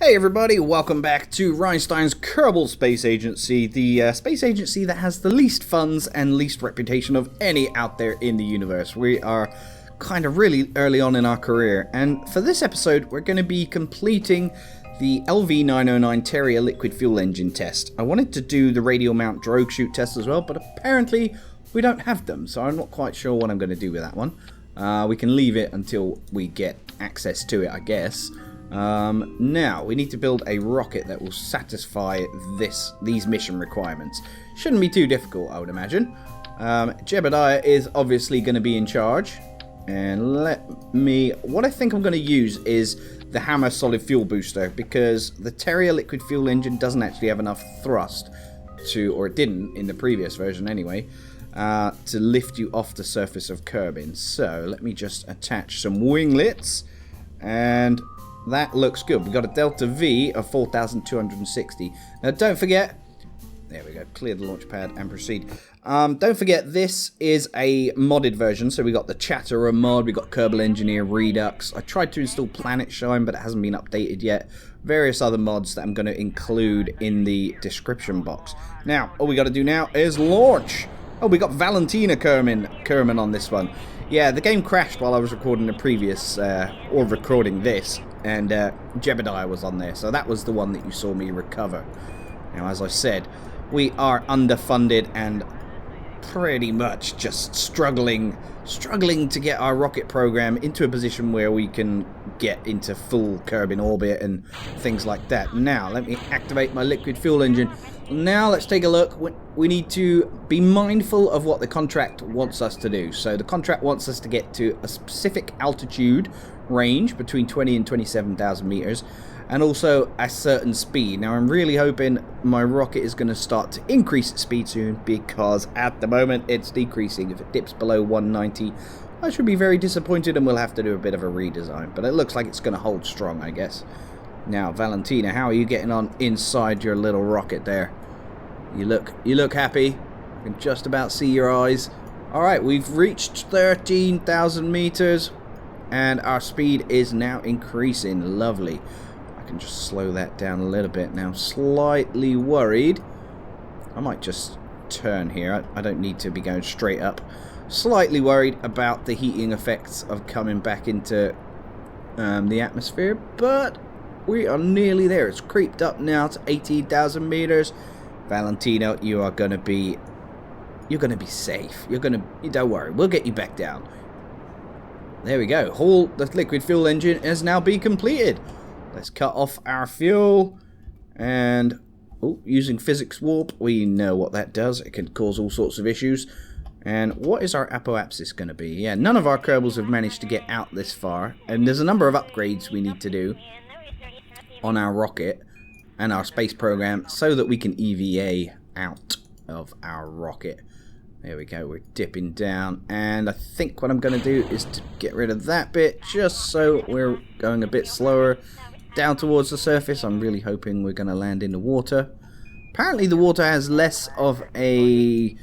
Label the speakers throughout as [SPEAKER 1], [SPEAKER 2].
[SPEAKER 1] Hey everybody, welcome back to REinstein's Kerbal Space Agency, the space agency that has the least funds and least reputation of any out there in the universe. We are kind of really early on in our career, and for this episode we're going to be completing the LV-909 Terrier Liquid fuel engine test. I wanted to do the radial mount drogue chute test as well, but apparently we don't have them, so I'm not quite sure what I'm going to do with that one. We can leave it until we get access to it, I guess. Now, we need to build a rocket that will satisfy these mission requirements. Shouldn't be too difficult, I would imagine. Jebediah is obviously going to be in charge. And what I think I'm going to use is the Hammer solid fuel booster, because the Terrier liquid fuel engine doesn't actually have enough thrust to, or it didn't in the previous version anyway, to lift you off the surface of Kerbin. So, let me just attach some winglets, and that looks good. We've got a delta V of 4,260. Now don't forget, there we go, clear the launch pad and proceed. Don't forget, this is a modded version, so we got the Chatterer mod, we got Kerbal Engineer, Redux. I tried to install Planet Shine, but it hasn't been updated yet. Various other mods that I'm going to include in the description box. Now, all we got to do now is launch. Oh, we got Valentina Kerman on this one. Yeah, the game crashed while I was recording the previous, or recording this, and Jebediah was on there, so that was the one that you saw me recover. Now, as I said, we are underfunded and pretty much just struggling to get our rocket program into a position where we can get into full Kerbin orbit and things like that. Now, let me activate my liquid fuel engine. Now let's take a look. We need to be mindful of what the contract wants us to do. So the contract wants us to get to a specific altitude range between 20 and 27,000 meters, and also a certain speed. Now I'm really hoping my rocket is going to start to increase its speed soon, because at the moment it's decreasing. If it dips below 190, I should be very disappointed and we'll have to do a bit of a redesign, but it looks like it's going to hold strong, I guess. Now, Valentina, how are you getting on inside your little rocket there? You look happy. I can just about see your eyes. Alright, we've reached 13,000 meters, and our speed is now increasing. Lovely. I can just slow that down a little bit now. Slightly worried. I might just turn here. I don't need to be going straight up. Slightly worried about the heating effects of coming back into the atmosphere, but we are nearly there. It's creeped up now to 18,000 meters. Valentino, you're gonna be safe. Don't worry. We'll get you back down. There we go. The liquid fuel engine has now been completed. Let's cut off our fuel, and using physics warp, we know what that does. It can cause all sorts of issues. And what is our Ep.6 going to be? Yeah, none of our Kerbals have managed to get out this far, and there's a number of upgrades we need to do on our rocket and our space program so that we can EVA out of our rocket. There we go, we're dipping down, and I think what I'm going to do is to get rid of that bit just so we're going a bit slower down towards the surface. I'm really hoping we're going to land in the water. Apparently the water has less of a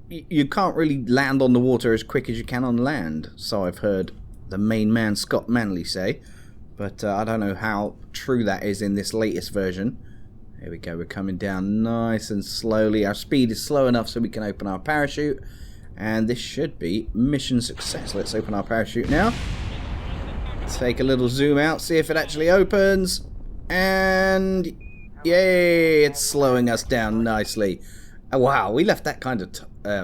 [SPEAKER 1] you can't really land on the water as quick as you can on land, so I've heard the main man Scott Manley say. But I don't know how true that is in this latest version. There we go, we're coming down nice and slowly. Our speed is slow enough so we can open our parachute. And this should be mission success. Let's open our parachute now. Take a little zoom out, see if it actually opens. And yay, it's slowing us down nicely. Oh, wow, we left that kind of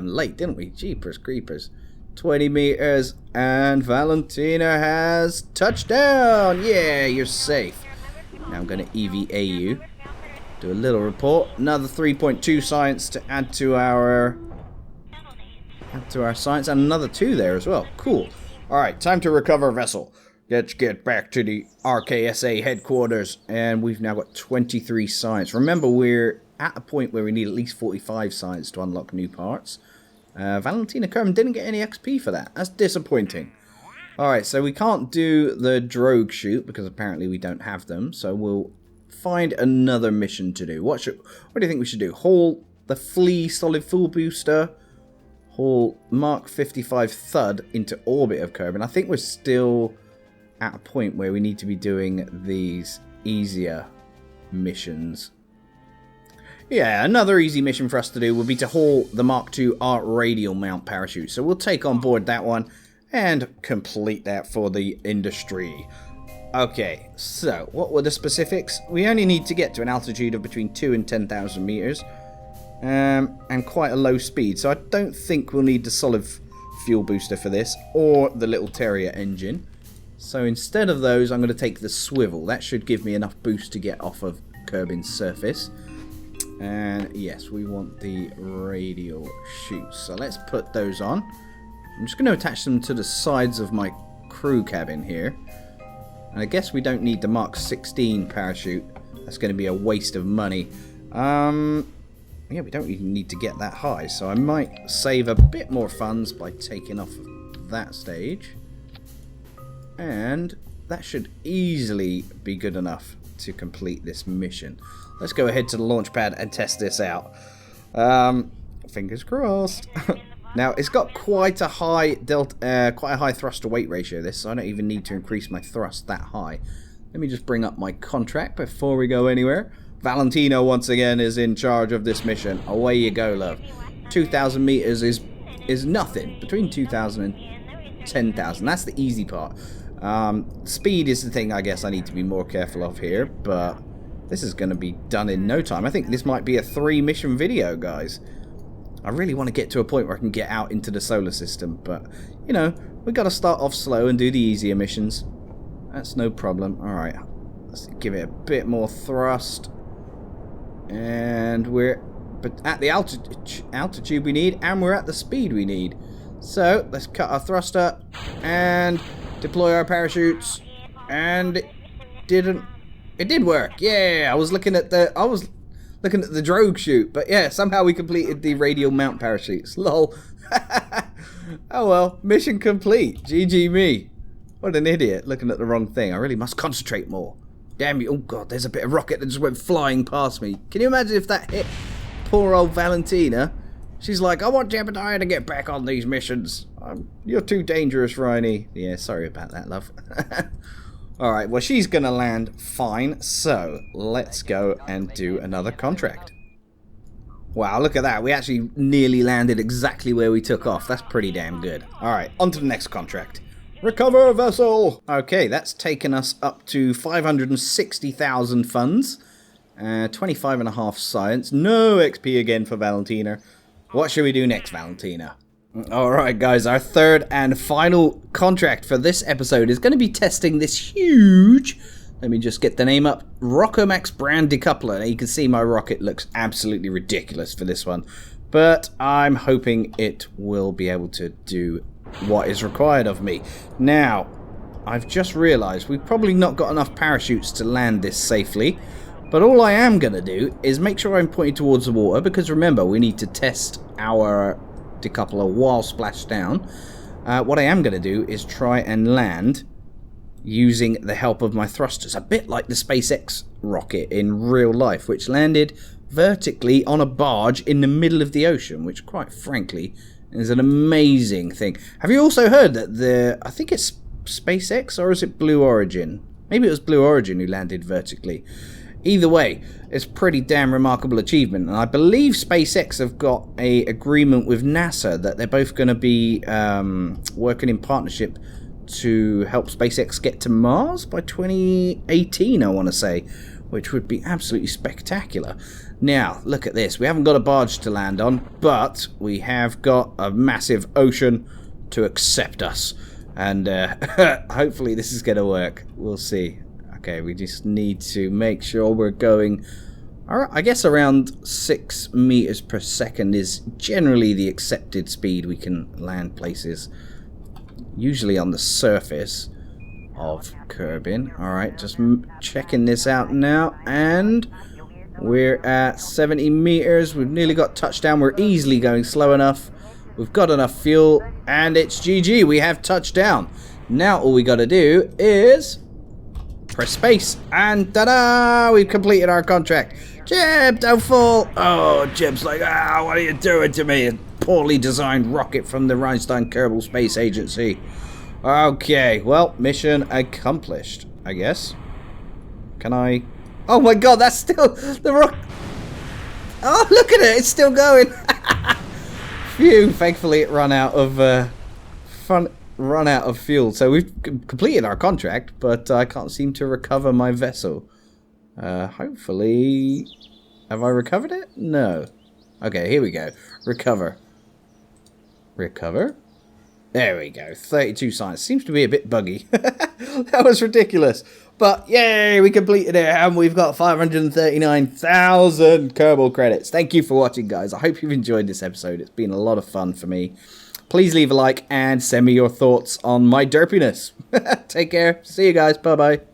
[SPEAKER 1] late, didn't we? Jeepers creepers. 20 meters, and Valentina has touchdown. Yeah, you're safe. Now I'm going to EVA you. Do a little report. Another 3.2 science to add to our science, and another 2 there as well. Cool. All right, time to recover a vessel. Let's get back to the RKSA headquarters, and we've now got 23 science. Remember, we're at a point where we need at least 45 science to unlock new parts. Valentina Kerman didn't get any XP for that. That's disappointing. Alright, so we can't do the drogue chute because apparently we don't have them. So we'll find another mission to do. What do you think we should do? Haul the Flea solid fuel booster. Haul Mark 55 Thud into orbit of Kerbin. I think we're still at a point where we need to be doing these easier missions. Yeah, another easy mission for us to do would be to haul the Mark II Art radial mount parachute. So we'll take on board that one and complete that for the industry. Okay, so what were the specifics? We only need to get to an altitude of between 2 and 10,000 meters. And quite a low speed. So I don't think we'll need the solid fuel booster for this, or the little Terrier engine. So instead of those, I'm going to take the swivel. That should give me enough boost to get off of Kerbin's surface. And yes, we want the radial chutes. So let's put those on. I'm just going to attach them to the sides of my crew cabin here. And I guess we don't need the Mark 16 parachute. That's going to be a waste of money. Yeah, we don't even need to get that high. So I might save a bit more funds by taking off that stage. And that should easily be good enough to complete this mission. Let's go ahead to the launch pad and test this out. Fingers crossed. Now it's got quite a high thrust to weight ratio. This, so I don't even need to increase my thrust that high. Let me just bring up my contract before we go anywhere. Valentino once again is in charge of this mission. Away you go, love. 2,000 meters is nothing. Between 2,000 and 10,000. That's the easy part. Speed is the thing I guess I need to be more careful of here, but this is going to be done in no time. I think this might be a 3-mission video, guys. I really want to get to a point where I can get out into the solar system, but, you know, we've got to start off slow and do the easier missions. That's no problem. Alright, let's give it a bit more thrust. And we're at the altitude we need, and we're at the speed we need. So, let's cut our thruster and deploy our parachutes. And it did work. Yeah, I was looking at the drogue chute, but yeah, somehow we completed the radial mount parachutes. Lol. Oh well, mission complete. GG me. What an idiot, looking at the wrong thing. I really must concentrate more. Damn you. Oh god, there's a bit of rocket that just went flying past me. Can you imagine if that hit poor old Valentina? She's like, I want Jebediah to get back on these missions. You're too dangerous, Reiny. Yeah, sorry about that, love. Alright, well, she's going to land fine, so let's go and do another contract. Wow, look at that. We actually nearly landed exactly where we took off. That's pretty damn good. Alright, on to the next contract. Recover vessel! Okay, that's taken us up to 560,000 funds. 25.5 science. No XP again for Valentina. What should we do next, Valentina? Alright guys, our third and final contract for this episode is going to be testing this huge, let me just get the name up, Rockomax brand decoupler. Now you can see my rocket looks absolutely ridiculous for this one, but I'm hoping it will be able to do what is required of me. Now, I've just realised we've probably not got enough parachutes to land this safely, but all I am going to do is make sure I'm pointing towards the water, because remember, we need to test our decoupler while splashed down. What I am going to do is try and land using the help of my thrusters, a bit like the SpaceX rocket in real life, which landed vertically on a barge in the middle of the ocean, which quite frankly is an amazing thing. Have you also heard that I think it's SpaceX, or is it Blue Origin? Maybe it was Blue Origin who landed vertically. Either way, it's a pretty damn remarkable achievement, and I believe SpaceX have got an agreement with NASA that they're both going to be working in partnership to help SpaceX get to Mars by 2018, I want to say, which would be absolutely spectacular. Now, look at this. We haven't got a barge to land on, but we have got a massive ocean to accept us. And hopefully this is going to work. We'll see. Okay, we just need to make sure we're going, I guess around 6 meters per second is generally the accepted speed we can land places. Usually on the surface of Kerbin. Alright, just checking this out now, and we're at 70 meters. We've nearly got touchdown. We're easily going slow enough. We've got enough fuel, and it's GG. We have touchdown. Now all we got to do is press space, and ta-da! We've completed our contract. Jeb, don't fall! Oh, Jeb's like, what are you doing to me? A poorly designed rocket from the REinstein Kerbal Space Agency. Okay, well, mission accomplished, I guess. Can I... Oh my god, that's still... The rock... Oh, look at it, it's still going. Phew, thankfully it run out of... run out of fuel. So we've completed our contract, but I can't seem to recover my vessel. Hopefully... Have I recovered it? No. Okay, here we go. Recover. Recover? There we go. 32 science. Seems to be a bit buggy. That was ridiculous. But yay, we completed it and we've got 539,000 Kerbal credits. Thank you for watching, guys. I hope you've enjoyed this episode. It's been a lot of fun for me. Please leave a like and send me your thoughts on my derpiness. Take care. See you guys. Bye-bye.